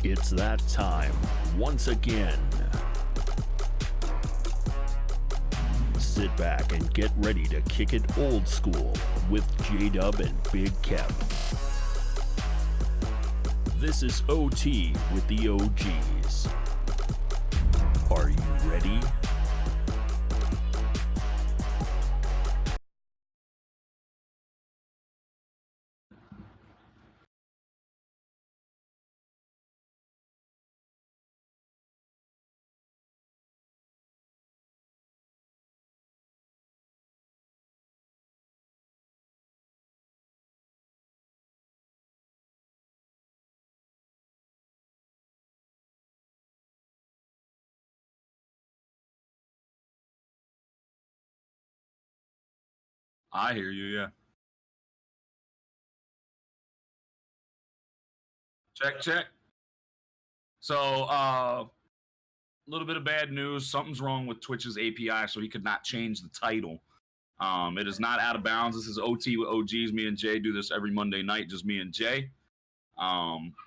It's that time once again. Sit back and get ready to kick it old school with J-Dub and Big Kev. This is OT with the OGs. Are you ready? I hear you, yeah. Check, check. So, a little bit of bad news. Something's wrong with Twitch's API, so he could not change the title. It is not out of bounds. This is OT with OGs. Me and Jay do this every Monday night, just me and Jay.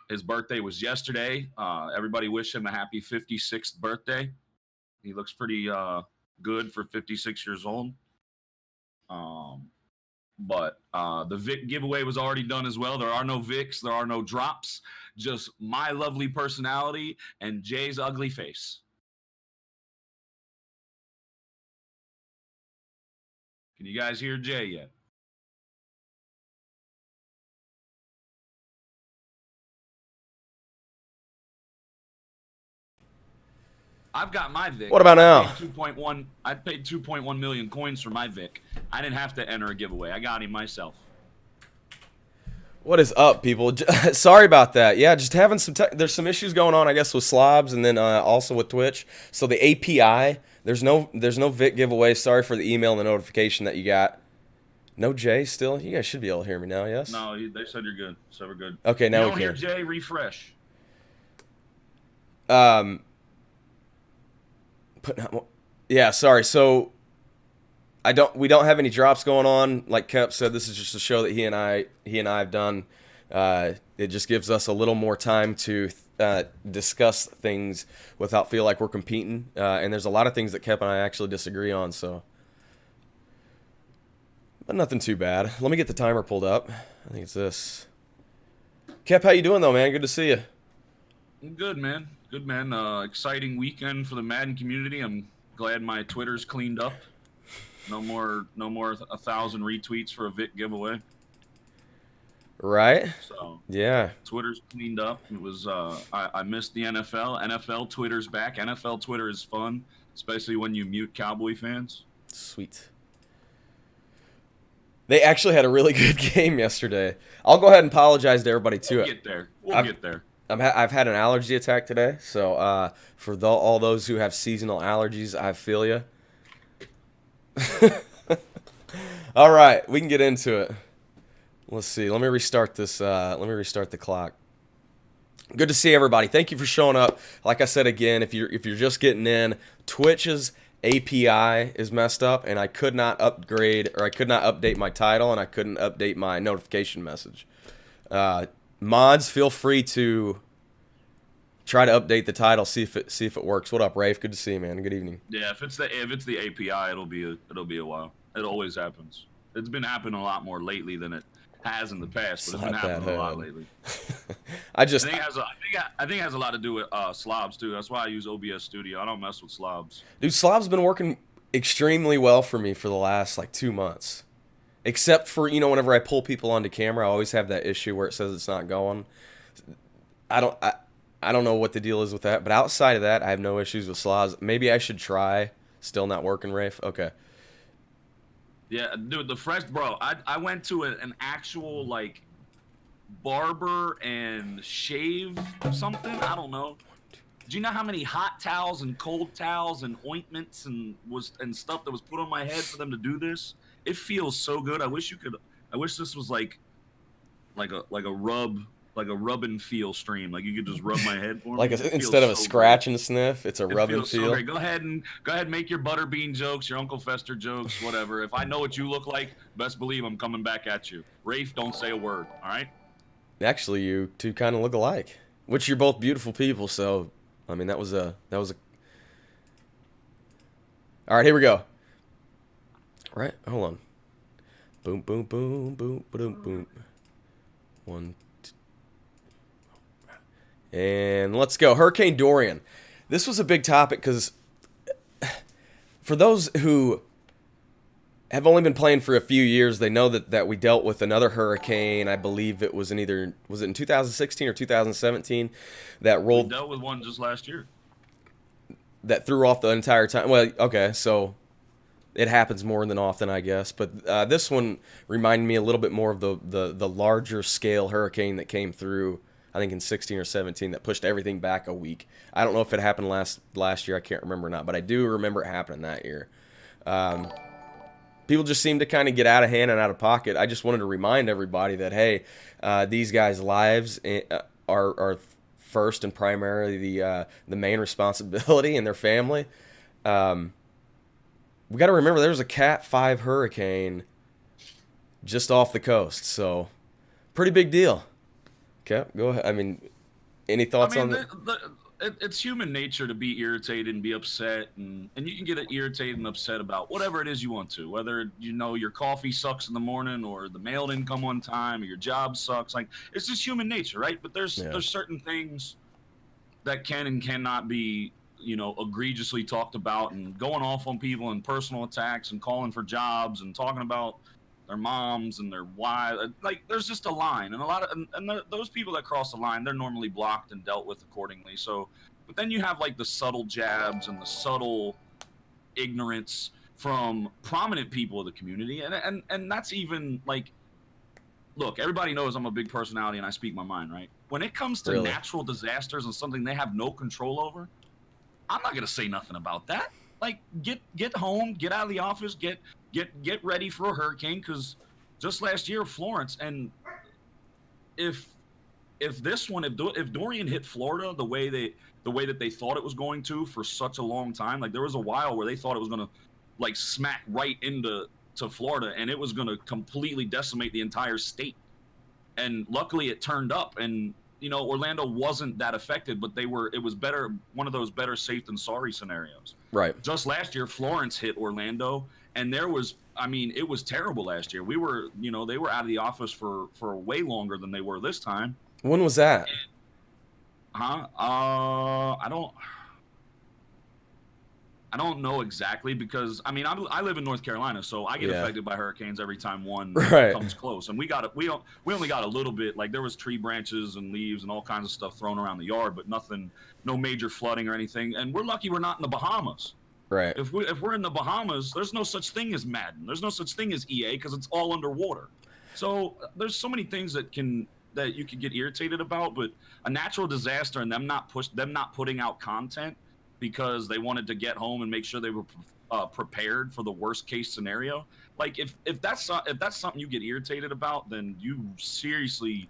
His birthday was yesterday. Everybody wish him a happy 56th birthday. He looks pretty good for 56 years old. But the VICK giveaway was already done as well. There are no VICKs, there are no drops, just my lovely personality and Jay's ugly face. Can you guys hear Jay yet? I've got my VICK. What about now? I paid 2.1 million coins for my VICK. I didn't have to enter a giveaway. I got him myself. What is up, people? Sorry about that. Yeah, just having there's some issues going on, I guess, with Slobs and then also with Twitch. So the API, there's no VIC giveaway. Sorry for the email and the notification that you got. No Jay still? You guys should be able to hear me now, yes? No, they said you're good. So we're good. Okay, now we can. You don't hear Jay, refresh. Yeah, sorry. So we don't have any drops going on. Like Kep said, this is just a show that he and I have done. It just gives us a little more time to discuss things without feel like we're competing. And there's a lot of things that Kep and I actually disagree on. So, but nothing too bad. Let me get the timer pulled up. I think it's this. Kep, how you doing though, man? Good to see you. Good, man. Good, man. Exciting weekend for the Madden community. I'm glad my Twitter's cleaned up. No more 1,000 retweets for a VIC giveaway. Right? So yeah, Twitter's cleaned up. It was I missed the NFL. NFL Twitter's back. NFL Twitter is fun, especially when you mute Cowboy fans. Sweet. They actually had a really good game yesterday. I'll go ahead and apologize to everybody too. We'll get there. We'll get there. I've had an allergy attack today, so for all those who have seasonal allergies, I feel you. All right, we can get into it. Let's see. Let me restart this. Let me restart the clock. Good to see everybody. Thank you for showing up. Like I said again, if you're just getting in, Twitch's API is messed up, and I could not upgrade or I could not update my title, and I couldn't update my notification message. Mods, feel free to try to update the title, see if it works. What up, Rafe? Good to see you, man. Good evening. Yeah, if it's the API, it'll be a while. It always happens. It's been happening a lot more lately than it has in the past, but it's been happening a lot lately. I think it has a lot to do with slobs too. That's why I use OBS Studio. I don't mess with slobs. Dude, slobs been working extremely well for me for the last like 2 months. Except for, whenever I pull people onto camera, I always have that issue where it says it's not going. I don't know what the deal is with that, but outside of that, I have no issues with slobs. Maybe I should try. Still not working, Rafe? Okay. Yeah, dude, I went to an actual, like, barber and shave something. I don't know. Do you know how many hot towels and cold towels and ointments and stuff that was put on my head for them to do this? It feels so good. I wish this was like a rub and feel stream. Like you could just rub my head for me. Instead of a scratch and sniff, it's a rub and feel. So go ahead and make your butterbean jokes, your Uncle Fester jokes, whatever. If I know what you look like, best believe I'm coming back at you. Rafe, don't say a word. All right. Actually, you two kind of look alike. Which you're both beautiful people, so I mean that was a. All right, here we go. All right, hold on. Boom, boom, boom, boom, boom, boom. 1, 2, and let's go. Hurricane Dorian. This was a big topic because for those who have only been playing for a few years, they know that we dealt with another hurricane. I believe it was in was it in 2016 or 2017 that rolled. We dealt with one just last year. That threw off the entire time. Well, okay, so it happens more than often, I guess. But this one reminded me a little bit more of the larger scale hurricane that came through, I think in 16 or 17, that pushed everything back a week. I don't know if it happened last year. I can't remember or not, but I do remember it happening that year. People just seem to kind of get out of hand and out of pocket. I just wanted to remind everybody that, hey, these guys' lives are first and primarily the main responsibility in their family. We got to remember there was a Cat 5 hurricane just off the coast, so pretty big deal. Okay, go ahead. I mean, any thoughts on that? It's human nature to be irritated and be upset, and you can get irritated and upset about whatever it is you want to, whether your coffee sucks in the morning or the mail didn't come on time or your job sucks. Like, it's just human nature, right? But there's certain things that can and cannot be egregiously talked about, and going off on people and personal attacks and calling for jobs and talking about their moms and their wives. Like, there's just a line, and a lot of those people that cross the line, they're normally blocked and dealt with accordingly. So, but then you have like the subtle jabs and the subtle ignorance from prominent people of the community, and that's even like, look, everybody knows I'm a big personality and I speak my mind, right? When it comes to natural disasters and something they have no control over, I'm not gonna say nothing about that. Like, get home, get out of the office, get ready for a hurricane, because just last year Florence, and if Dorian hit Florida the way that they thought it was going to for such a long time, like there was a while where they thought it was gonna like smack right into Florida and it was gonna completely decimate the entire state. And luckily it turned up, and Orlando wasn't that affected, but it was better, one of those better safe than sorry scenarios. Right. Just last year, Florence hit Orlando, and it was terrible last year. We were, they were out of the office for way longer than they were this time. When was that? I don't know exactly, because I live in North Carolina, so I get affected by hurricanes every time one comes close. And we only got a little bit, like there was tree branches and leaves and all kinds of stuff thrown around the yard, but nothing, no major flooding or anything. And we're lucky we're not in the Bahamas. Right. If we're in the Bahamas, there's no such thing as Madden. There's no such thing as EA, because it's all underwater. So there's so many things that you could get irritated about, but a natural disaster and them not putting out content because they wanted to get home and make sure they were prepared for the worst case scenario. Like, if that's something you get irritated about, then you seriously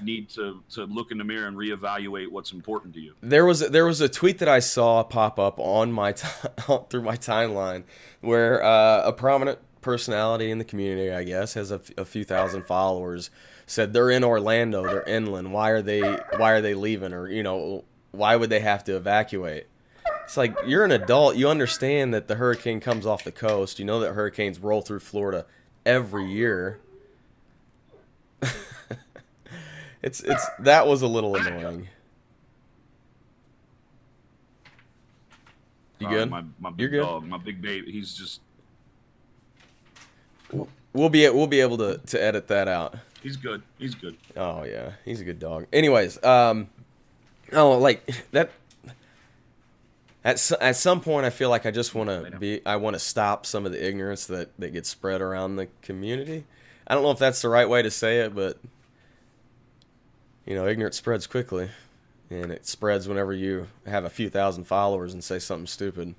need to look in the mirror and reevaluate what's important to you. There was a tweet that I saw pop up on my through my timeline where a prominent personality in the community, I guess, has a few thousand followers, said they're in Orlando, they're inland. Why are they leaving? Or why would they have to evacuate? It's like, you're an adult. You understand that the hurricane comes off the coast. You know that hurricanes roll through Florida every year. It's that was a little annoying. You good? My big You're good? dog, my big baby. He's just. We'll be able to edit that out. He's good. He's good. Oh yeah, he's a good dog. Anyways, like that. At some point, I feel like I just want to stop some of the ignorance that gets spread around the community. I don't know if that's the right way to say it, but ignorance spreads quickly, and it spreads whenever you have a few thousand followers and say something stupid.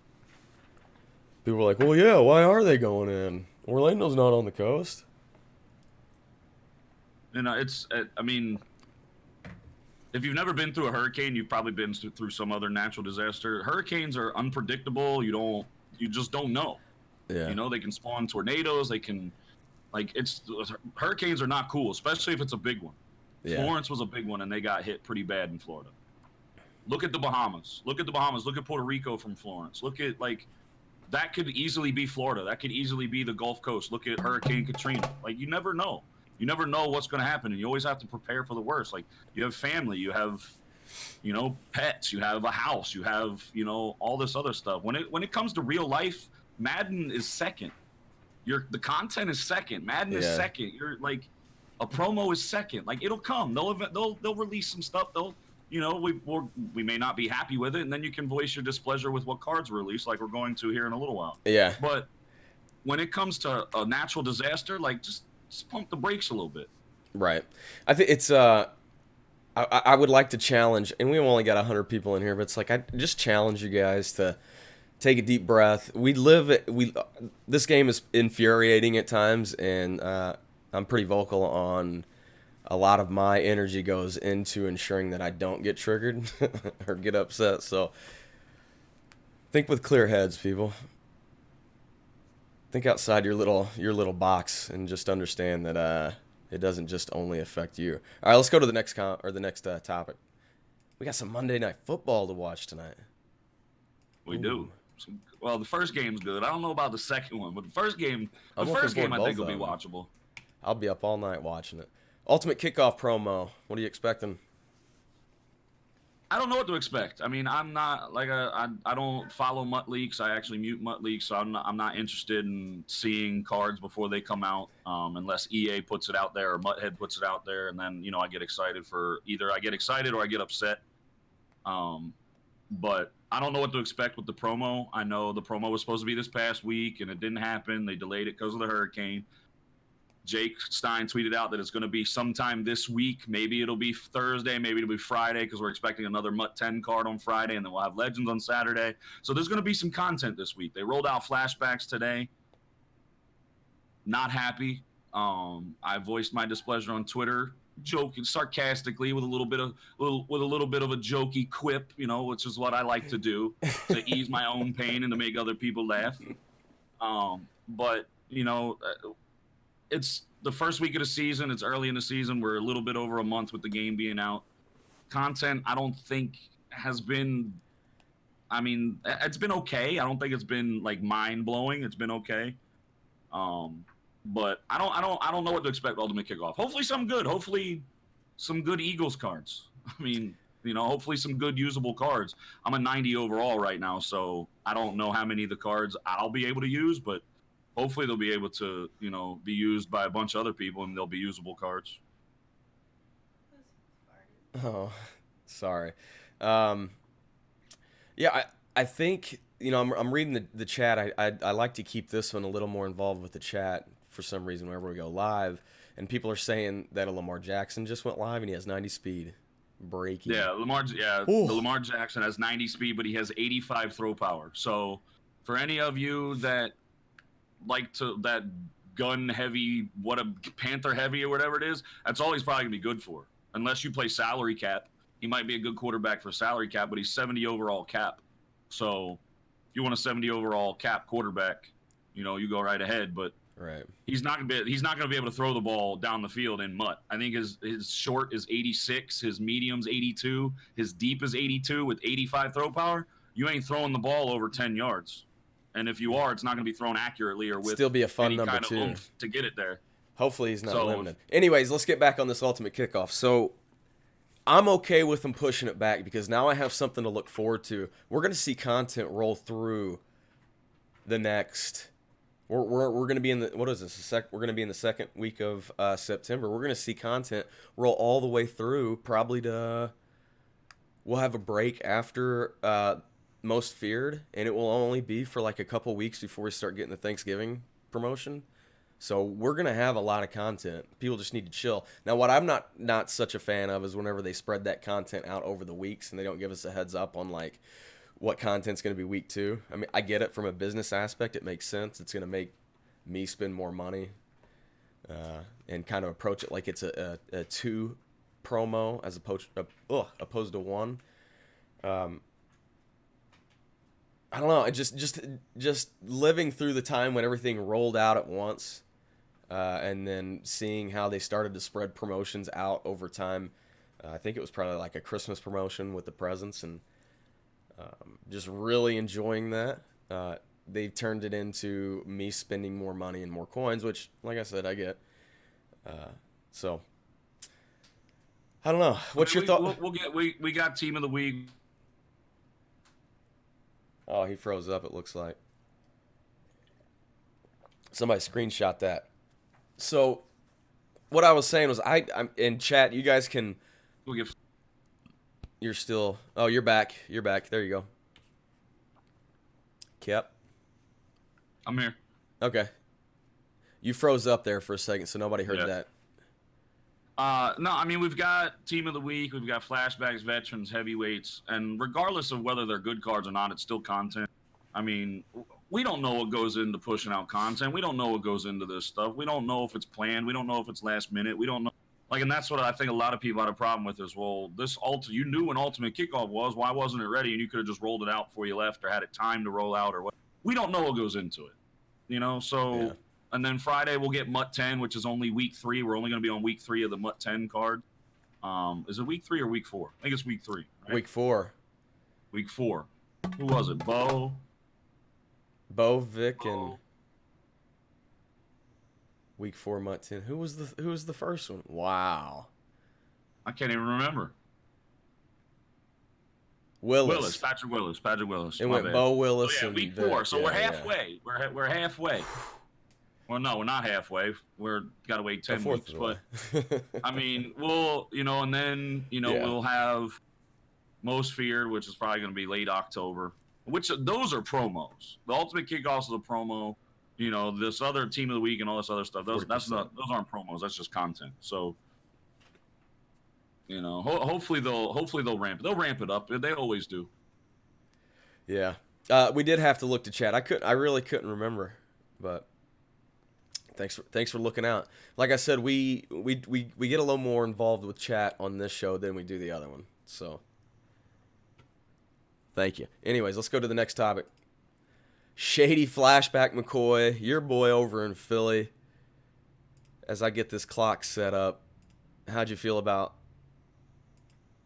People are like, "Well, yeah, why are they going in? Orlando's not on the coast." If you've never been through a hurricane, you've probably been through some other natural disaster. Hurricanes are unpredictable. You just don't know. Yeah. They can spawn tornadoes. They can, hurricanes are not cool, especially if it's a big one. Yeah. Florence was a big one, and they got hit pretty bad in Florida. Look at the Bahamas. Look at the Bahamas. Look at Puerto Rico from Florence. Look at, like, that could easily be Florida. That could easily be the Gulf Coast. Look at Hurricane Katrina. Like, you never know. You never know what's going to happen, and you always have to prepare for the worst. Like, you have family, you have, you know, pets, you have a house, you have, you know, all this other stuff. When it comes to real life, Madden is second. The content is second. Madden is second. You're like, a promo is second. Like, it'll come. They'll release some stuff. They'll, you know, we may not be happy with it, and then you can voice your displeasure with what cards release, like we're going to here in a little while. Yeah. But when it comes to a natural disaster, like, just pump the brakes a little bit. Right. I think it's I would like to challenge, and we've only got 100 people in here, but it's like, I just challenge you guys to take a deep breath. This game is infuriating at times, and I'm pretty vocal on a lot of my energy goes into ensuring that I don't get triggered or get upset. So think with clear heads, people. Think outside your little box and just understand that it doesn't just only affect you. All right, let's go to the next topic. We got some Monday Night Football to watch tonight. We do. Well, the first game's good. I don't know about the second one, but the first game I think will be watchable. I'll be up all night watching it. Ultimate Kickoff promo. What are you expecting? I don't know what to expect. I mean, I'm not like I don't follow MUT leaks. I actually mute MUT leaks, so I'm not interested in seeing cards before they come out, unless EA puts it out there or MUThead puts it out there, and then, you know, I get excited or I get upset. But I don't know what to expect with the promo. I know the promo was supposed to be this past week, and it didn't happen. They delayed it because of the hurricane. Jake Stein tweeted out that it's going to be sometime this week. Maybe it'll be Thursday, maybe it'll be Friday, because we're expecting another MUT 10 card on Friday, and then we'll have Legends on Saturday. So there's going to be some content this week. They rolled out flashbacks today. Not happy. I voiced my displeasure on Twitter, joking sarcastically with a little bit of a jokey quip, you know, which is what I like to do to ease my own pain and to make other people laugh. But, you know, it's the first week of the season. It's early in the season. We're a little bit over a month with the game being out. Content, I don't think has been. I mean, it's been okay. I don't think it's been like mind blowing. It's been okay. But I don't know what to expect. Ultimate Kickoff. Hopefully, some good. Hopefully, some good Eagles cards. I mean, you know, hopefully some good usable cards. I'm a 90 overall right now, so I don't know how many of the cards I'll be able to use, but hopefully they'll be able to, you know, be used by a bunch of other people, and they'll be usable cards. Oh, sorry. Yeah, I think, you know, I'm reading the chat. I like to keep this one a little more involved with the chat for some reason whenever we go live. And people are saying that a Lamar Jackson just went live and he has 90 speed. Breaking. Yeah, the Lamar Jackson has 90 speed, but he has 85 throw power. So for any of you that like that gun heavy, what a Panther heavy or whatever it is, that's all he's probably gonna be good for. Unless you play salary cap, he might be a good quarterback for salary cap, but he's 70 overall cap. So if you want a 70 overall cap quarterback, you know, you go right ahead. But right, he's not gonna be able to throw the ball down the field in MUT. I think his short is 86, his medium's 82, his deep is 82 with 85 throw power. You ain't throwing the ball over 10 yards. And if you are, it's not going to be thrown accurately or with still be a fun any number kind of too oomph to get it there. Hopefully he's not limited. Anyways, let's get back on this Ultimate Kickoff. So I'm okay with them pushing it back because now I have something to look forward to. We're going to see content roll through the next. We're going to be in the we're going to be in the second week of September. We're going to see content roll all the way through. Probably we'll have a break after Most Feared, and it will only be for like a couple weeks before we start getting the Thanksgiving promotion. So we're going to have a lot of content. People just need to chill. Now, what I'm not such a fan of is whenever they spread that content out over the weeks and they don't give us a heads up on like what content's going to be week 2. I mean, I get it from a business aspect. It makes sense. It's going to make me spend more money and kind of approach it like it's a 2 promo as opposed to 1. I don't know. It just living through the time when everything rolled out at once. and then seeing how they started to spread promotions out over time. I think it was probably like a Christmas promotion with the presents, and just really enjoying that. They turned it into me spending more money and more coins, which, like I said, I get. So I don't know. What's your thought? We got team of the week. Oh, he froze up. It looks like somebody screenshot that. So what I was saying was, I'm in chat. You guys can. We'll give. You're still. Oh, you're back. You're back. There you go. Kep. I'm here. Okay. You froze up there for a second, so nobody heard that. No, I mean, we've got team of the week, we've got flashbacks, veterans, heavyweights, and regardless of whether they're good cards or not, it's still content. I mean, we don't know what goes into pushing out content. We don't know what goes into this stuff. We don't know if it's planned. We don't know if it's last minute. We don't know. Like, and that's what I think a lot of people had a problem with is, well, you knew when Ultimate Kickoff was, why wasn't it ready? And you could have just rolled it out before you left or had it time to roll out or what. We don't know what goes into it, you know? So, yeah. And then Friday we'll get MUT 10, which is only week 3. We're only going to be on week 3 of the MUT 10 card. Is it week 3 or week 4? I think it's week 3. Right? Week 4. Week 4. Who was it? Bo, Vic, and week 4 MUT 10. Who was the first one? Wow. I can't even remember. Willis. Patrick Willis. It went Bo Willis. Oh, yeah, and week Vic. 4. So we're halfway. Yeah. We're halfway. Well, no, we're not halfway. We're got to wait 10 weeks. But I mean, and then we'll have Most Feared, which is probably going to be late October. Which those are promos. The Ultimate Kickoff is a promo. This other team of the week and all this other stuff. Those aren't promos. That's just content. So. Hopefully they'll ramp it. They'll ramp it up. They always do. Yeah. We did have to look to chat. I really couldn't remember, but thanks for looking out. Like I said, we get a little more involved with chat on this show than we do the other one. So thank you. Anyways, let's go to the next topic. Shady Flashback McCoy, your boy over in Philly. As I get this clock set up, how'd you feel about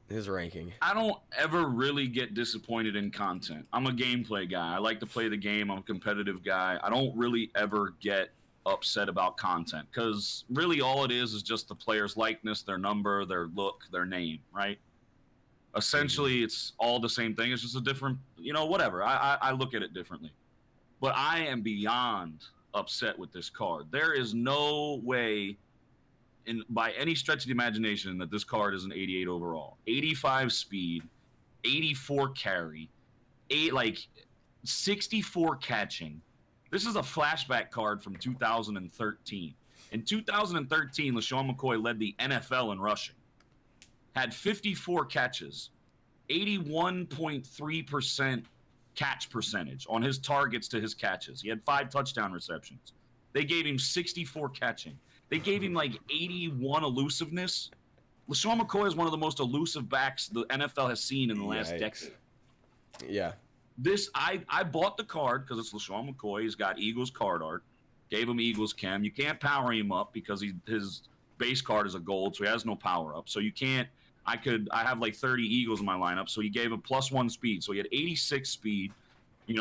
his ranking? I don't ever really get disappointed in content. I'm a gameplay guy. I like to play the game. I'm a competitive guy. I don't really ever get upset about content because really all it is just the player's likeness, their number, their look, their name, right? Essentially, it's all the same thing. It's just a different, whatever. I look at it differently. But I am beyond upset with this card. There is no way by any stretch of the imagination that this card is an 88 overall. 85 speed, 84 carry, 64 catching. This is a flashback card from 2013. In 2013, LaShawn McCoy led the NFL in rushing. Had 54 catches, 81.3% catch percentage on his targets to his catches. He had 5 touchdown receptions. They gave him 64 catching. They gave him 81 elusiveness. LaShawn McCoy is one of the most elusive backs the NFL has seen in the last decade. Yeah. I bought the card because it's LaShawn McCoy. He's got Eagles card art. Gave him Eagles chem. You can't power him up because his base card is a gold, so he has no power up. So you can't. I have 30 Eagles in my lineup, so he gave him +1 speed. So he had 86 speed.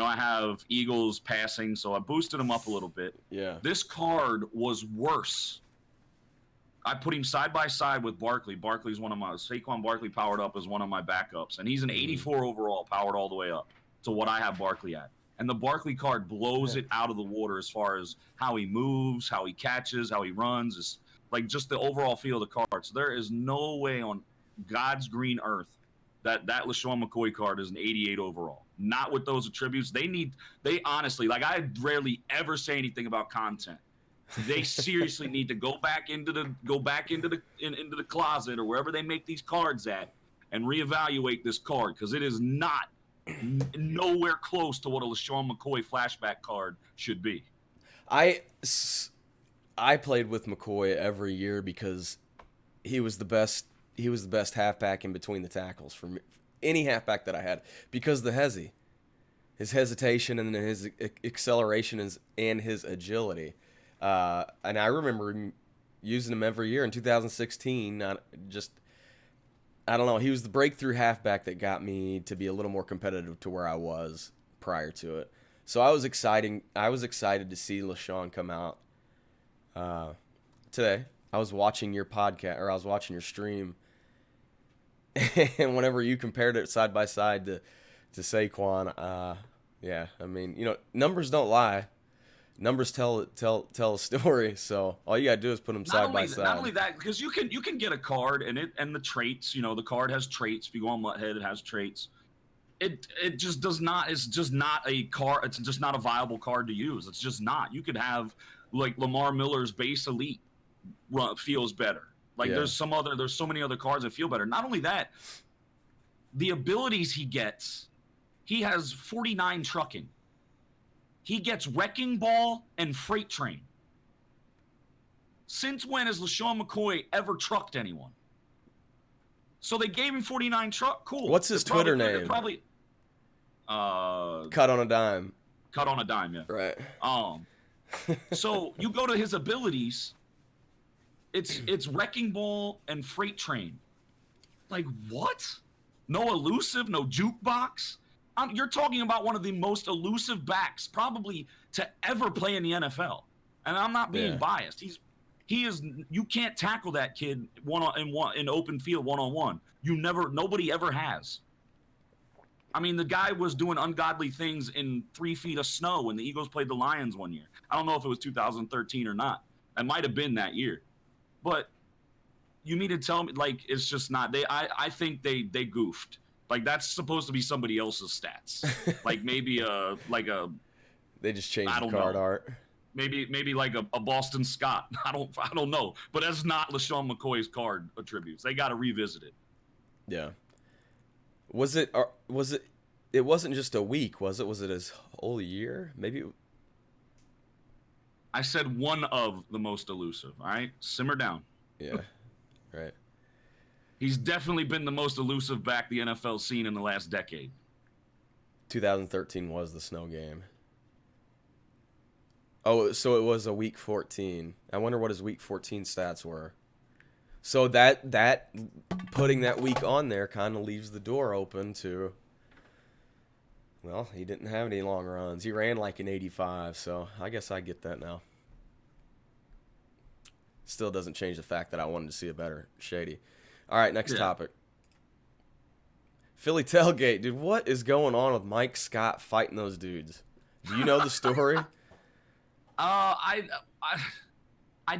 I have Eagles passing, so I boosted him up a little bit. Yeah. This card was worse. I put him side by side with Barkley. Barkley's one of my Saquon Barkley powered up as one of my backups, and he's an 84 overall, powered all the way up to what I have Barkley at. And the Barkley card blows it out of the water as far as how he moves, how he catches, how he runs, is just the overall feel of the card. So there is no way on God's green earth that LaShawn McCoy card is an 88 overall. Not with those attributes. They honestly, I rarely ever say anything about content. They seriously need to go back into the closet or wherever they make these cards at and reevaluate this card because it is not nowhere close to what a LaShawn McCoy flashback card should be. I played with McCoy every year because he was the best. He was the best halfback in between the tackles for me, any halfback that I had, because the his hesitation and his acceleration and his agility. And I remember using him every year in 2016. I don't know. He was the breakthrough halfback that got me to be a little more competitive to where I was prior to it. So I was excited to see LaShawn come out today. I was watching your podcast, or I was watching your stream, and whenever you compared it side by side to Saquon, yeah, I mean, numbers don't lie. Numbers tell a story. So all you gotta do is put them side by side. Not only that, because you can get a card and the traits. The card has traits. If you go on Muthead, it has traits. It just does not. It's just not a card. It's just not a viable card to use. It's just not. You could have like Lamar Miller's base elite feels better. Like there's so many other cards that feel better. Not only that, the abilities he gets. He has 49 trucking. He gets Wrecking Ball and Freight Train. Since when has LaShawn McCoy ever trucked anyone? So they gave him 49 truck. Cool. What's his Twitter name? Probably. Cut on a dime. Cut on a dime, yeah. Right. So you go to his abilities. It's Wrecking Ball and Freight Train. Like what? No elusive, no jukebox. You're talking about one of the most elusive backs probably to ever play in the NFL, and I'm not being biased. He is. You can't tackle that kid in open field 1-on-1. Nobody ever has. I mean, the guy was doing ungodly things in 3 feet of snow when the Eagles played the Lions one year. I don't know if it was 2013 or not. It might have been that year, but you mean to tell me like it's just not? I think they goofed. Like that's supposed to be somebody else's stats. Like maybe They just changed the card art. Maybe like a Boston Scott. I don't know. But that's not LaShawn McCoy's card attributes. They got to revisit it. Yeah. Was it? It wasn't just a week, was it? Was it his whole year? Maybe. I said one of the most elusive. All right, simmer down. Yeah. Right. He's definitely been the most elusive back the NFL's seen in the last decade. 2013 was the snow game. Oh, so it was a week 14. I wonder what his week 14 stats were. So that putting that week on there kind of leaves the door open to, well, he didn't have any long runs. He ran like an 85, so I guess I get that now. Still doesn't change the fact that I wanted to see a better Shady. All right, next topic. Philly tailgate. Dude, what is going on with Mike Scott fighting those dudes? Do you know the story? I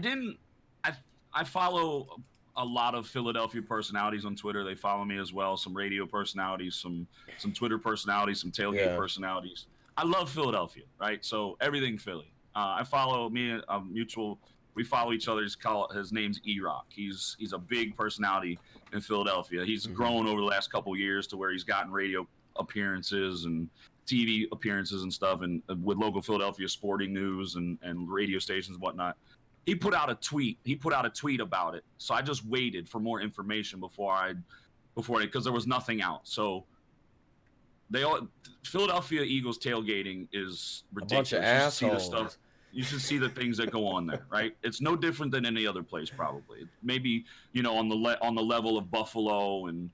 didn't. I follow a lot of Philadelphia personalities on Twitter. They follow me as well. Some radio personalities, some Twitter personalities, some tailgate personalities. I love Philadelphia, right? So everything Philly. I follow mutual. We follow each other. His name's E-Rock. He's a big personality in Philadelphia. He's grown over the last couple of years to where he's gotten radio appearances and TV appearances and stuff, and with local Philadelphia sporting news and radio stations and whatnot. He put out a tweet. About it. So I just waited for more information before because there was nothing out. So Philadelphia Eagles tailgating is ridiculous. A bunch of assholes. You should see the things that go on there, right? It's no different than any other place, probably. Maybe on the level of Buffalo and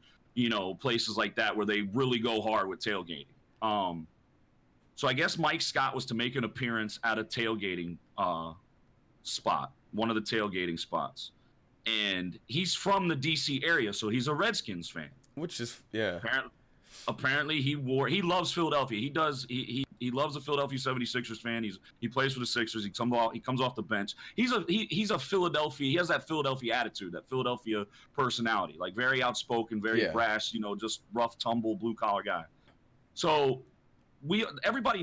places like that where they really go hard with tailgating. So I guess Mike Scott was to make an appearance at a tailgating spot, one of the tailgating spots, and he's from the DC area, so he's a Redskins fan. Which is Apparently he loves Philadelphia. He loves the Philadelphia 76ers fan. He plays for the Sixers. He comes off the bench. He's a Philadelphia. He has that Philadelphia attitude, that Philadelphia personality, like very outspoken, very brash, just rough, tumble, blue collar guy. So everybody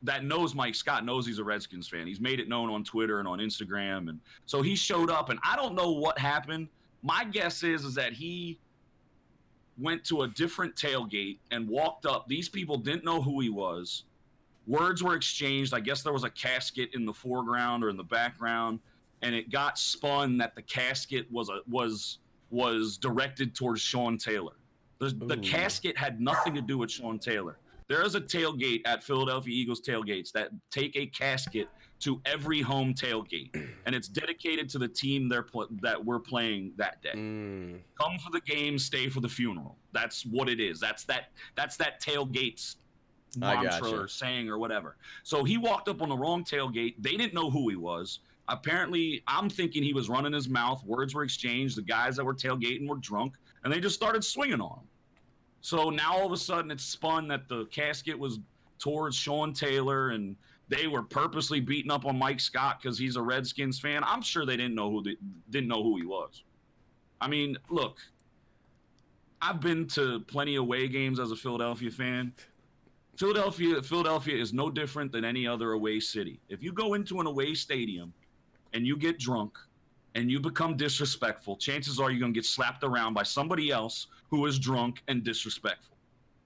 that knows Mike Scott knows he's a Redskins fan. He's made it known on Twitter and on Instagram, and so he showed up. And I don't know what happened. My guess is that he went to a different tailgate and walked up. These people didn't know who he was. Words were exchanged. I guess there was a casket in the foreground or in the background, and it got spun that the casket was directed towards Sean Taylor. The casket had nothing to do with Sean Taylor. There is a tailgate at Philadelphia Eagles tailgates that take a casket to every home tailgate, and it's dedicated to the team that we're playing that day. Come for the game, stay for the funeral. That's what it is. That's that tailgate's mantra or saying or whatever. So he walked up on the wrong tailgate. They didn't know who he was. Apparently, I'm thinking he was running his mouth. Words were exchanged. The guys that were tailgating were drunk, and they just started swinging on him. So now all of a sudden it's spun that the casket was towards Sean Taylor, and they were purposely beating up on Mike Scott because he's a Redskins fan. I'm sure they didn't know who he was. I mean, look, I've been to plenty of away games as a Philadelphia fan. Philadelphia is no different than any other away city. If you go into an away stadium and you get drunk and you become disrespectful, chances are you're going to get slapped around by somebody else who is drunk and disrespectful.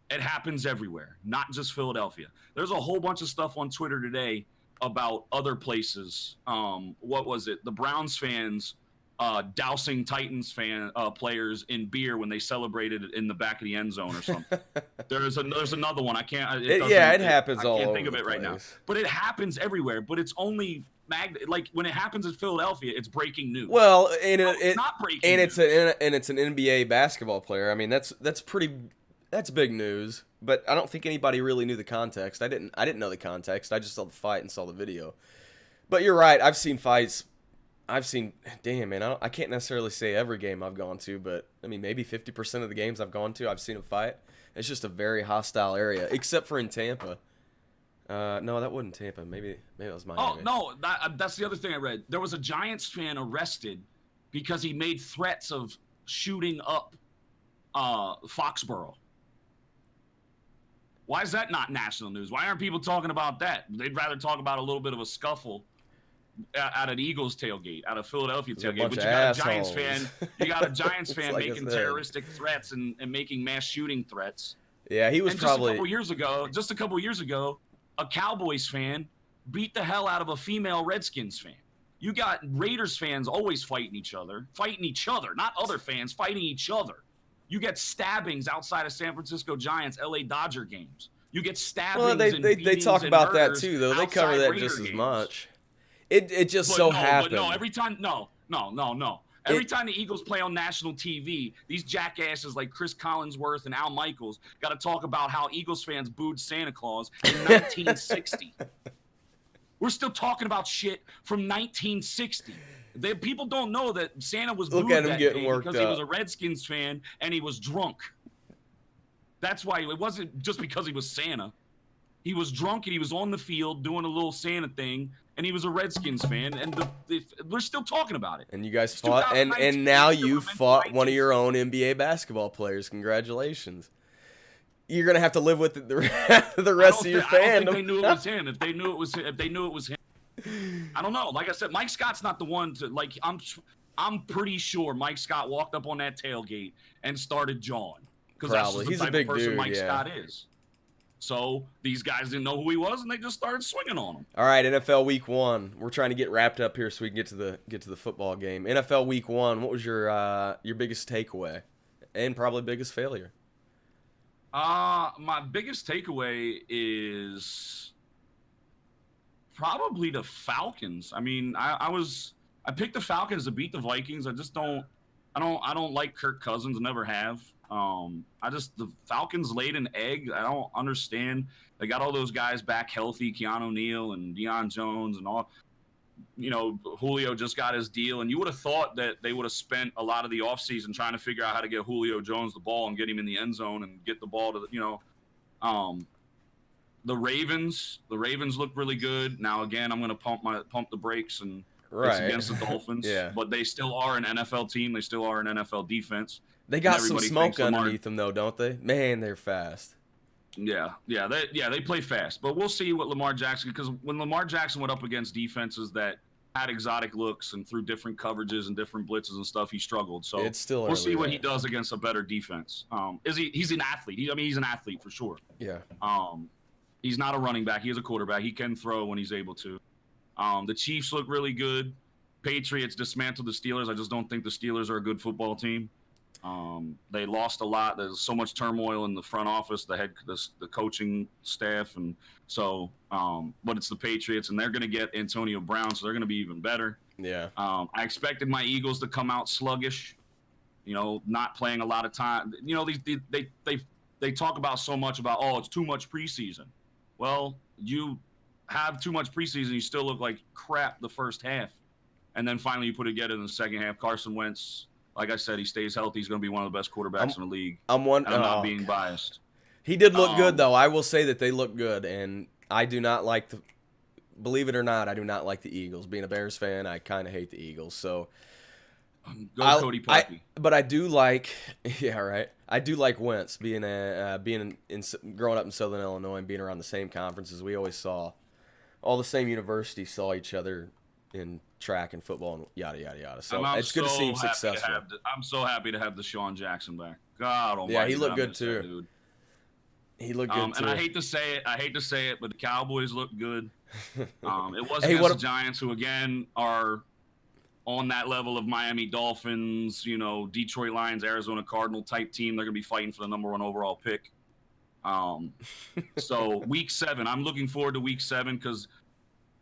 It happens everywhere, not just Philadelphia. There's a whole bunch of stuff on Twitter today about other places. What was it? The Browns fans dousing Titans players in beer when they celebrated in the back of the end zone or something. There's another one. I can't. It happens all over. I can't think of it right now. But it happens everywhere. But it's only like when it happens in Philadelphia, it's breaking news. Well, it's not breaking news. It's an NBA basketball player. I mean, that's big news. But I don't think anybody really knew the context. I didn't know the context. I just saw the fight and saw the video. But you're right. I've seen fights. Damn, man, I can't necessarily say every game I've gone to, but I mean, maybe 50% of the games I've gone to, I've seen a fight. It's just a very hostile area, except for in Tampa. No, that wasn't Tampa. Maybe that was Miami. Oh, no, that's the other thing I read. There was a Giants fan arrested because he made threats of shooting up Foxborough. Why is that not national news? Why aren't people talking about that? They'd rather talk about a little bit of a scuffle at an Eagles tailgate, at a Philadelphia tailgate. But you got a Giants fan like making terroristic threats and making mass shooting threats. Yeah, he was just a couple years ago, a Cowboys fan beat the hell out of a female Redskins fan. You got Raiders fans always fighting each other, not other fans, fighting each other. You get stabbings outside of San Francisco Giants, LA Dodger games. You get stabbings. Well, they talk about that too, though. They cover that just as much. It just happened. But no, every time, no. Every time the Eagles play on national TV, these jackasses like Chris Collinsworth and Al Michaels got to talk about how Eagles fans booed Santa Claus in 1960. We're still talking about shit from 1960. People don't know that Santa was booed that day because he was a Redskins fan and he was drunk. That's why it wasn't just because he was Santa. He was drunk and he was on the field doing a little Santa thing, and he was a Redskins fan, and we're still talking about it. And you guys fought, and now you fought one of your own NBA basketball players. Congratulations. You're gonna have to live with the rest of your fandom. I don't think they knew it was him. If they knew it was him, I don't know. Like I said, Mike Scott's not the one to like. I'm pretty sure Mike Scott walked up on that tailgate and started jawing because that's just the type of person Mike Scott is. So these guys didn't know who he was, and they just started swinging on him. All right, NFL Week 1. We're trying to get wrapped up here so we can get to the football game. NFL Week 1. What was your biggest takeaway, and probably biggest failure? My biggest takeaway is probably the Falcons. I mean, I picked the Falcons to beat the Vikings. I don't like Kirk Cousins. Never have. The Falcons laid an egg. I don't understand. They got all those guys back healthy, Keanu Neal and Deion Jones and all. You know, Julio just got his deal, and you would have thought that they would have spent a lot of the offseason trying to figure out how to get Julio Jones the ball and get him in the end zone and get the ball to the Ravens. The Ravens look really good. Now again, I'm going to pump the brakes and it's against the Dolphins. Yeah. But they still are an NFL team. They still are an NFL defense. They got some smoke underneath them, though, don't they? Man, they're fast. Yeah, they play fast. But we'll see what Lamar Jackson, because when Lamar Jackson went up against defenses that had exotic looks and through different coverages and different blitzes and stuff, he struggled. So we'll see what he does against a better defense. He's an athlete. He's an athlete for sure. Yeah. He's not a running back. He is a quarterback. He can throw when he's able to. The Chiefs look really good. Patriots dismantled the Steelers. I just don't think the Steelers are a good football team. They lost a lot. There's so much turmoil in the front office, the coaching staff, and so. But it's the Patriots, and they're going to get Antonio Brown, so they're going to be even better. Yeah. I expected my Eagles to come out sluggish, not playing a lot of time. They talk about so much about, oh, it's too much preseason. Well, you have too much preseason, you still look like crap the first half, and then finally you put it together in the second half. Carson Wentz, like I said, he stays healthy. He's going to be one of the best quarterbacks in the league. I'm not being biased. He did look good, though. I will say that they look good, and I do not like believe it or not, I do not like the Eagles. Being a Bears fan, I kind of hate the Eagles. So go Cody Parkey. But I do like, yeah, right. I do like Wentz being growing up in Southern Illinois and being around the same conferences. We always saw all the same universities saw each other in track and football and yada yada yada. So it's good to see him successful. I'm so happy to have Deshaun Jackson back. God almighty. Yeah, he looked good too. Dude. He looked good too. And I hate to say it, but the Cowboys look good. It was against the Giants, who again are on that level of Miami Dolphins, Detroit Lions, Arizona Cardinal type team. They're going to be fighting for the number 1 overall pick. So week 7, I'm looking forward to week 7 because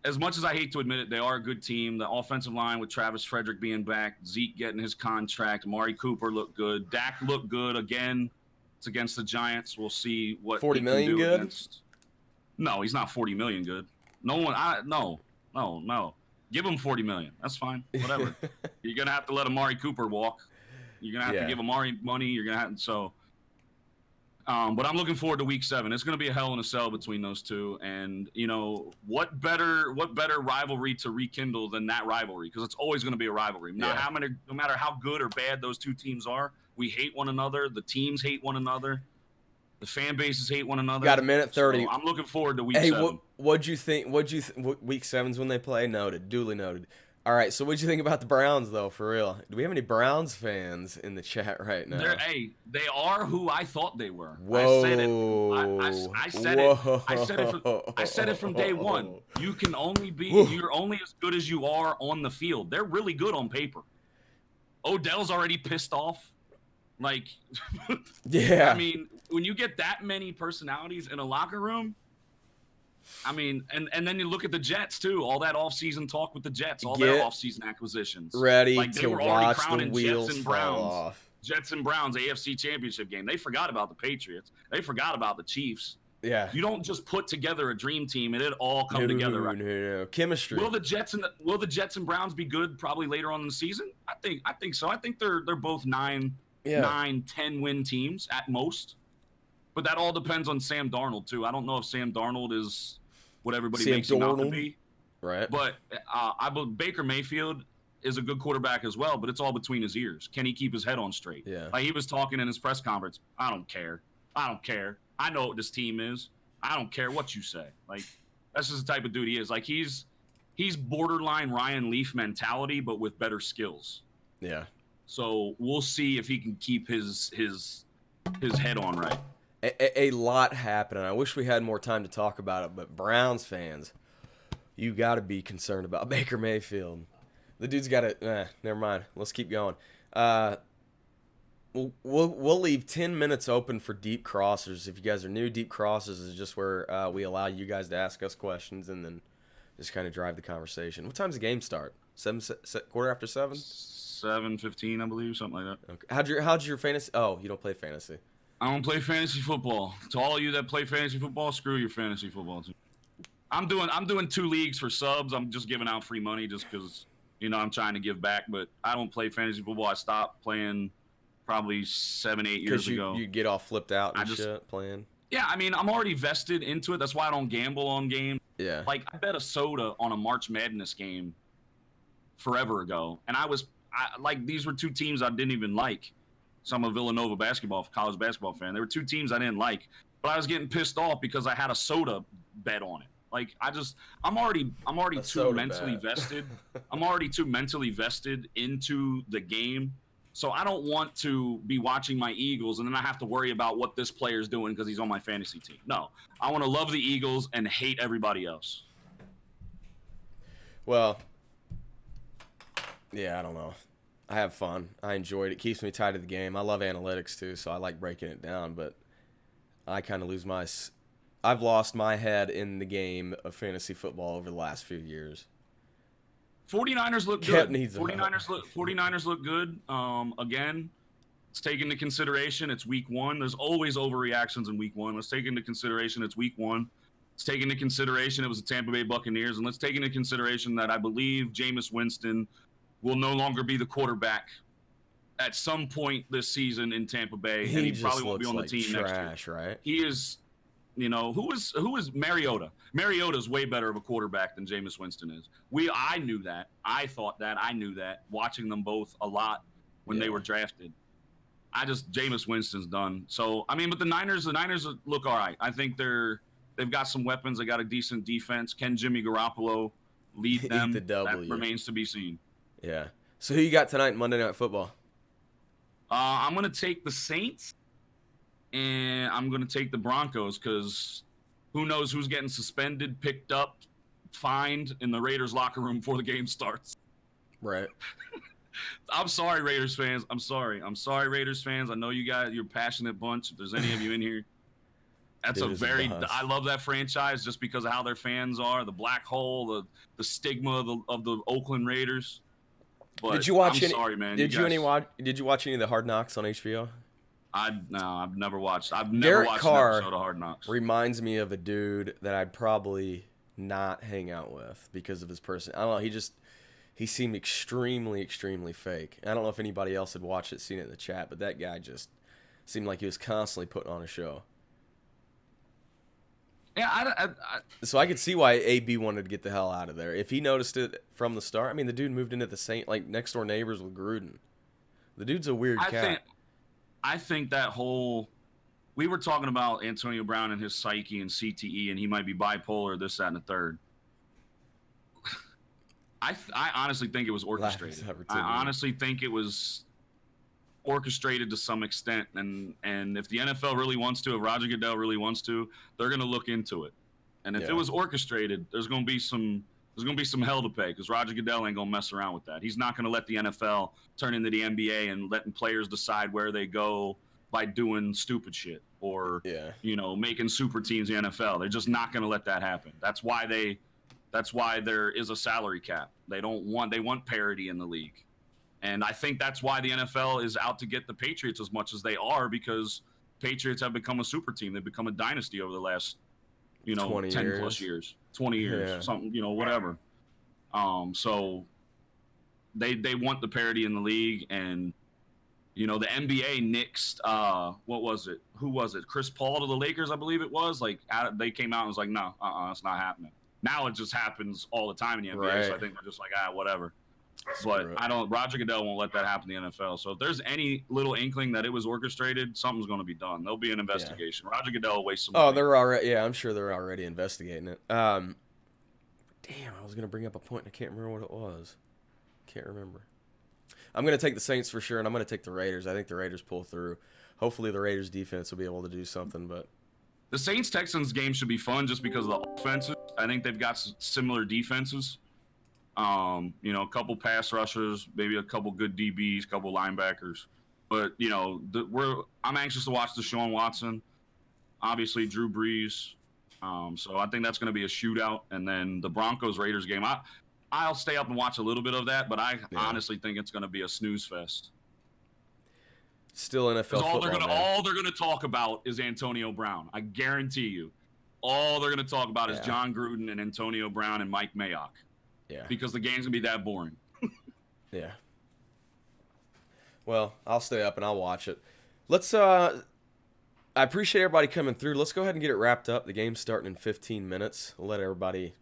as much as I hate to admit it, they are a good team. The offensive line with Travis Frederick being back, Zeke getting his contract, Amari Cooper looked good, Dak looked good again. It's against the Giants. We'll see what 40 he million can do good. Against... No, he's not 40 million good. No. Give him 40 million. That's fine. Whatever. You're gonna have to let Amari Cooper walk. You're gonna have to give Amari money. You're gonna have so. But I'm looking forward to week 7. It's gonna be a hell in a cell between those two, and what better rivalry to rekindle than that rivalry? Because it's always gonna be a rivalry. No matter how good or bad those two teams are, we hate one another. The teams hate one another. The fan bases hate one another. Got a minute 30. So I'm looking forward to week 7. What'd you think? Week 7's when they play? Noted. Duly noted. All right, so what'd you think about the Browns, though, for real? Do we have any Browns fans in the chat right now? They are who I thought they were. Whoa. I said it from day one. You're only as good as you are on the field. They're really good on paper. Odell's already pissed off. Yeah. I mean, when you get that many personalities in a locker room, I mean, and then you look at the Jets too. All that offseason talk with the Jets, all their offseason acquisitions. Ready to watch the wheels fall off. Jets and Browns AFC Championship game. They forgot about the Patriots. They forgot about the Chiefs. Yeah. You don't just put together a dream team and it all come together. Right? No. Chemistry. Will the Jets and Browns be good probably later on in the season? I think so. I think they're both 9, 10 win teams at most. But that all depends on Sam Darnold too. I don't know if Sam Darnold is what everybody makes him out to be. Right. But I believe Baker Mayfield is a good quarterback as well, but it's all between his ears. Can he keep his head on straight? Yeah. Like he was talking in his press conference. I don't care. I know what this team is. I don't care what you say. Like that's just the type of dude he is. Like he's borderline Ryan Leaf mentality, but with better skills. Yeah. So we'll see if he can keep his head on right. A lot happened. I wish we had more time to talk about it, but Browns fans, you got to be concerned about Baker Mayfield. The dude's got to. Never mind. Let's keep going. We'll leave 10 minutes open for deep crossers. If you guys are new, deep crossers is just where we allow you guys to ask us questions and then just kind of drive the conversation. What time's the game start? 7:15? 7:15, I believe, something like that. Okay. How'd your fantasy? Oh, you don't play fantasy. I don't play fantasy football. To all of you that play fantasy football, screw your fantasy football team. I'm doing 2 leagues for subs. I'm just giving out free money just because I'm trying to give back. But I don't play fantasy football. I stopped playing probably 7-8 years ago. You get all flipped out and shit playing. Yeah, I mean I'm already vested into it. That's why I don't gamble on games. Yeah. Like I bet a soda on a March Madness game forever ago, and these were 2 teams I didn't even like. So I'm a Villanova college basketball fan. There were 2 teams I didn't like, but I was getting pissed off because I had a soda bet on it. Like I'm already too mentally vested. I'm already too mentally vested into the game. So I don't want to be watching my Eagles and then I have to worry about what this player's doing because he's on my fantasy team. No, I want to love the Eagles and hate everybody else. Well, yeah, I don't know. I have fun. I enjoy it. It keeps me tied to the game. I love analytics too, so I like breaking it down. But I kind of lose my. I've lost my head in the game of fantasy football over the last few years. 49ers look Kev good. needs a 49ers look good. Again, let's take into consideration it's week 1. There's always overreactions in week 1. Let's take into consideration it's week 1. Let's take into consideration it was the Tampa Bay Buccaneers, and let's take into consideration that I believe Jameis Winston will no longer be the quarterback at some point this season in Tampa Bay, and he probably won't be on the team next year. Right? He is, who is Mariota? Mariota's way better of a quarterback than Jameis Winston is. I knew that. I thought that. I knew that. Watching them both a lot when they were drafted. Jameis Winston's done. So, but the Niners look all right. I think they've got some weapons. They got a decent defense. Can Jimmy Garoppolo lead them? That remains to be seen. Yeah. So who you got tonight in Monday Night Football? I'm going to take the Saints, and I'm going to take the Broncos because who knows who's getting suspended, picked up, fined in the Raiders locker room before the game starts. Right. I'm sorry, Raiders fans. I'm sorry, Raiders fans. I know you're a passionate bunch. If there's any of you in here, that's I love that franchise just because of how their fans are, the black hole, the stigma of the Oakland Raiders. But did you watch sorry, man. Did you watch any of the Hard Knocks on HBO? I've never watched. I've never Derek watched Carr an episode of Hard Knocks. Reminds me of a dude that I'd probably not hang out with because of his person. I don't know. He seemed extremely, extremely fake. I don't know if anybody else had watched it, seen it in the chat, but that guy just seemed like he was constantly putting on a show. Yeah, so I could see why AB wanted to get the hell out of there. If he noticed it from the start, the dude moved into the same, next door neighbors with Gruden. The dude's a weird cat. I think that we were talking about Antonio Brown and his psyche and CTE, and he might be bipolar, this, that, and the third. I honestly think it was orchestrated. I honestly think it was orchestrated to some extent, and if the NFL really wants to, if Roger Goodell really wants to, they're going to look into it. And if it was orchestrated, there's going to be some hell to pay because Roger Goodell ain't going to mess around with that. He's not going to let the NFL turn into the NBA and letting players decide where they go by doing stupid shit or making super teams in the NFL. They're just not going to let that happen. That's why there is a salary cap. They want parity in the league. And I think that's why the NFL is out to get the Patriots as much as they are, because Patriots have become a super team. They've become a dynasty over the last, 10 plus years, 20 years, something, whatever. So they want the parity in the league, and the NBA nixed, what was it? Who was it? Chris Paul to the Lakers, I believe it was. They came out and was like, no, that's not happening. Now it just happens all the time in the NBA. Right. So I think they're just like, whatever. But Roger Goodell won't let that happen in the NFL. So if there's any little inkling that it was orchestrated, something's going to be done. There'll be an investigation. Yeah. Roger Goodell will waste some money. They're already, I'm sure they're already investigating it. Damn, I was going to bring up a point and I can't remember what it was. Can't remember. I'm going to take the Saints for sure, and I'm going to take the Raiders. I think the Raiders pull through. Hopefully the Raiders defense will be able to do something, but the Saints-Texans game should be fun just because of the offenses. I think they've got similar defenses. A couple pass rushers, maybe a couple good DBs, couple linebackers. But, I'm anxious to watch Deshaun Watson. Obviously, Drew Brees. So I think that's going to be a shootout. And then the Broncos-Raiders game, I'll stay up and watch a little bit of that, but I honestly think it's going to be a snooze fest. Still NFL football, all they're gonna talk about is Antonio Brown. I guarantee you. All they're gonna talk about is John Gruden and Antonio Brown and Mike Mayock. Yeah. Because the game's gonna be that boring. Yeah. Well, I'll stay up and I'll watch it. Let's I appreciate everybody coming through. Let's go ahead and get it wrapped up. The game's starting in 15 minutes. We'll let everybody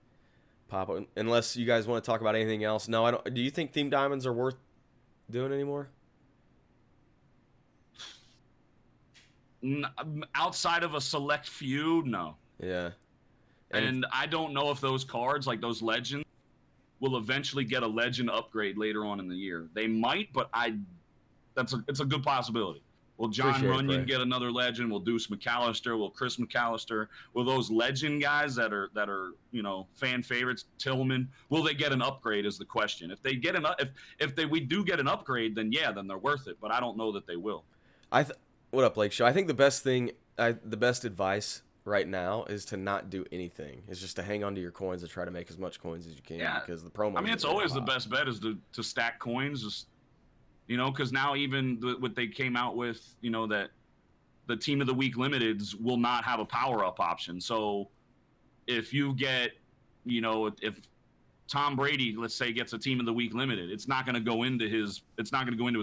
pop up. Unless you guys want to talk about anything else. No, I don't. Do you think Theme Diamonds are worth doing anymore? Outside of a select few, no. Yeah. And I don't know if those cards, like those legends, will eventually get a legend upgrade later on in the year. They might, but it's a good possibility. Will John Appreciate it, Runyon Bray. get another legend? Will Deuce McAllister? Will Chris McAllister? Will those legend guys that are fan favorites, Tillman? Will they get an upgrade? Is the question. If they get we do get an upgrade, then then they're worth it. But I don't know that they will. What up, Lake Show? I think the best advice right now is to not do anything. It's just to hang on to your coins and try to make as much coins as you can. Yeah. Because the promo. I mean, it's always the best bet is to stack coins. Just because now even what they came out with, that the Team of the Week limiteds will not have a power up option. So if you get, if Tom Brady, let's say, gets a Team of the Week limited, it's not going to go into his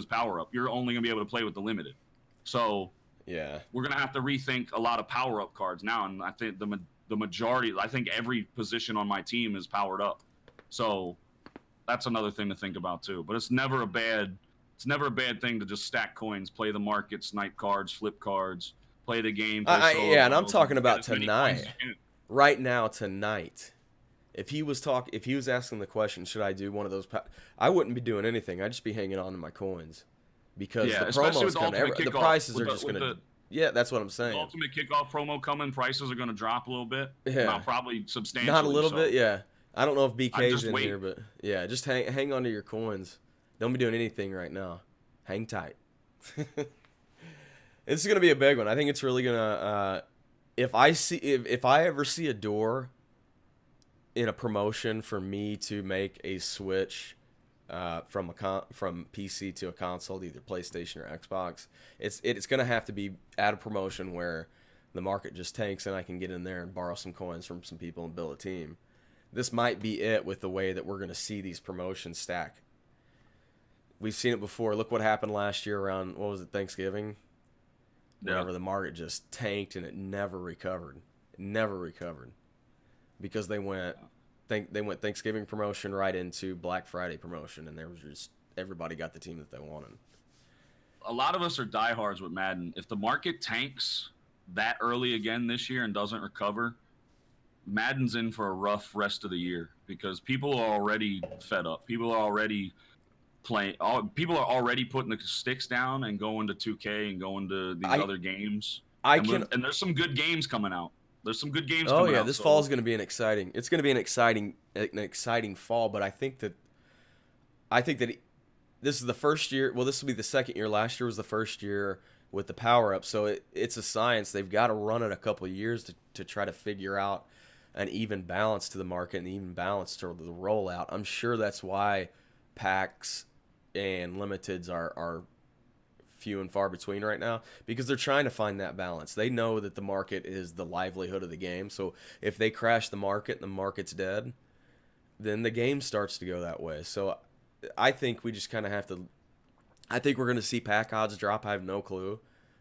power up. You're only going to be able to play with the limited. So yeah, we're going to have to rethink a lot of power up cards now. And I think the majority, I think every position on my team is powered up. So that's another thing to think about too. But it's never a bad thing to just stack coins, play the market, snipe cards, flip cards, play the game. And I'm talking about tonight. Right now, tonight. If he was asking the question, should I do one of those? I wouldn't be doing anything. I'd just be hanging on to my coins because the promos coming. The prices are just going to. Yeah, that's what I'm saying. The Ultimate Kickoff promo coming, prices are going to drop a little bit. Yeah, not probably substantially. Not a little bit. Yeah, I don't know if BK's in here, but yeah, just hang on to your coins. Don't be doing anything right now. Hang tight. This is gonna be a big one. I think it's really gonna. If I ever see a door in a promotion for me to make a switch from PC to a console, either PlayStation or Xbox, it's gonna have to be at a promotion where the market just tanks and I can get in there and borrow some coins from some people and build a team. This might be it with the way that we're gonna see these promotions stack. We've seen it before. Look what happened last year around, what was it, Thanksgiving? Whenever the market just tanked and it never recovered. It never recovered. Because they went Thanksgiving promotion right into Black Friday promotion, and there was just everybody got the team that they wanted. A lot of us are diehards with Madden. If the market tanks that early again this year and doesn't recover, Madden's in for a rough rest of the year because people are already fed up. People are already people are already putting the sticks down and going to 2K and going to these other games. And there's some good games coming out. There's some good games coming out. Oh yeah, this fall is going to be it's going to be an exciting fall, but I think that this is the first year, well this will be the second year. Last year was the first year with the power up. So it's a science. They've got to run it a couple of years to try to figure out an even balance to the market and even balance to the rollout. I'm sure that's why packs and limiteds are few and far between right now, because they're trying to find that balance. They know that the market is the livelihood of the game. So if they crash the market and the market's dead, then the game starts to go that way. So I think we just kind of have to. I think we're going to see pack odds drop. I have no clue.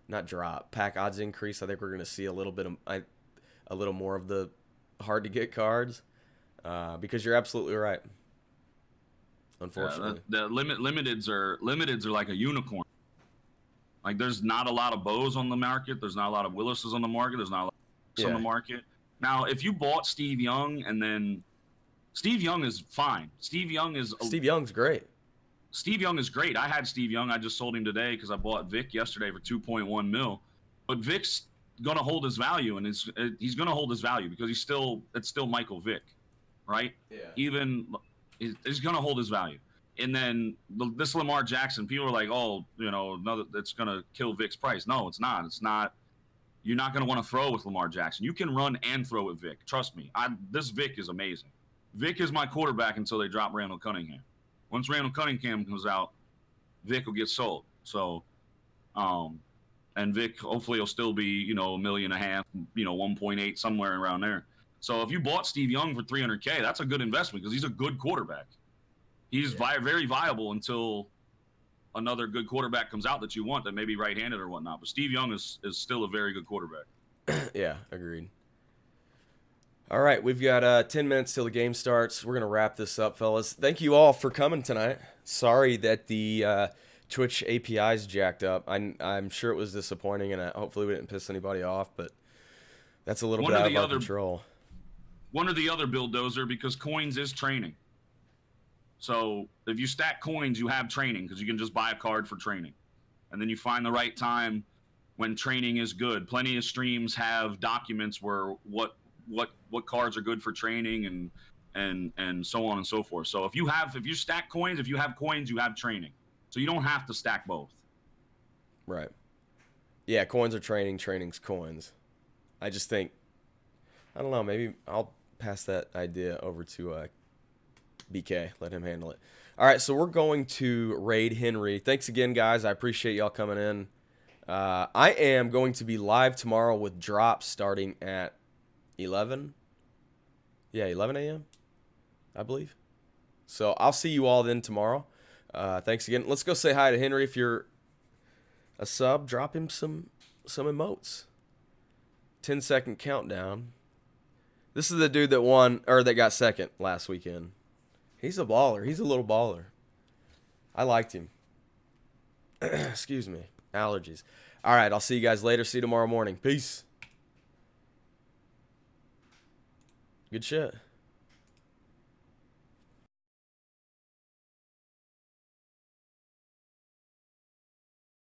Not drop. Pack odds increase. I think we're going to see a little more of the hard to get cards, because you're absolutely right. Unfortunately, the limiteds are like a unicorn. Like there's not a lot of bows on the market. There's not a lot of Willises on the market. There's not a lot of on the market. Now, if you bought Steve Young and then Steve Young is fine. Steve Young's great. Steve Young is great. I had Steve Young. I just sold him today because I bought VICK yesterday for 2.1 mil. But VICK's gonna hold his value, and he's gonna hold his value because it's still Michael Vick, right? Yeah. Even he's gonna hold his value. And then this Lamar Jackson, people are like, oh, that's gonna kill Vick's price. No, it's not. It's not. You're not gonna want to throw with Lamar Jackson. You can run and throw with Vick. Trust me. This Vick is amazing. Vick is my quarterback until they drop Randall Cunningham. Once Randall Cunningham comes out, Vick will get sold. So, and Vick hopefully will still be, $1.5 million, 1.8, somewhere around there. So if you bought Steve Young for $300K, that's a good investment because he's a good quarterback. He's very viable until another good quarterback comes out that you want that may be right-handed or whatnot. But Steve Young is still a very good quarterback. Yeah, agreed. All right, we've got 10 minutes till the game starts. We're going to wrap this up, fellas. Thank you all for coming tonight. Sorry that the Twitch API's jacked up. I'm sure it was disappointing, and hopefully we didn't piss anybody off, but that's a little bit out of our control. One or the other, Bulldozer, because coins is training. So if you stack coins, you have training because you can just buy a card for training. and then you find the right time when training is good. Plenty of streams have documents where what cards are good for training and so on and so forth. So if you stack coins, if you have coins, you have training. So you don't have to stack both. Right. Yeah, coins are training, training's coins. I just think, I don't know, maybe I'll pass that idea over to BK, let him handle it. All right, so we're going to raid Henry. Thanks again, guys. I appreciate y'all coming in. I am going to be live tomorrow with drops starting at 11. Yeah, 11 a.m., I believe. So I'll see you all then tomorrow. Thanks again. Let's go say hi to Henry. If you're a sub, drop him some emotes. 10-second countdown. This is the dude that won, or that got second last weekend. He's a baller. He's a little baller. I liked him. Excuse me. Allergies. All right, I'll see you guys later. See you tomorrow morning. Peace. Good shit.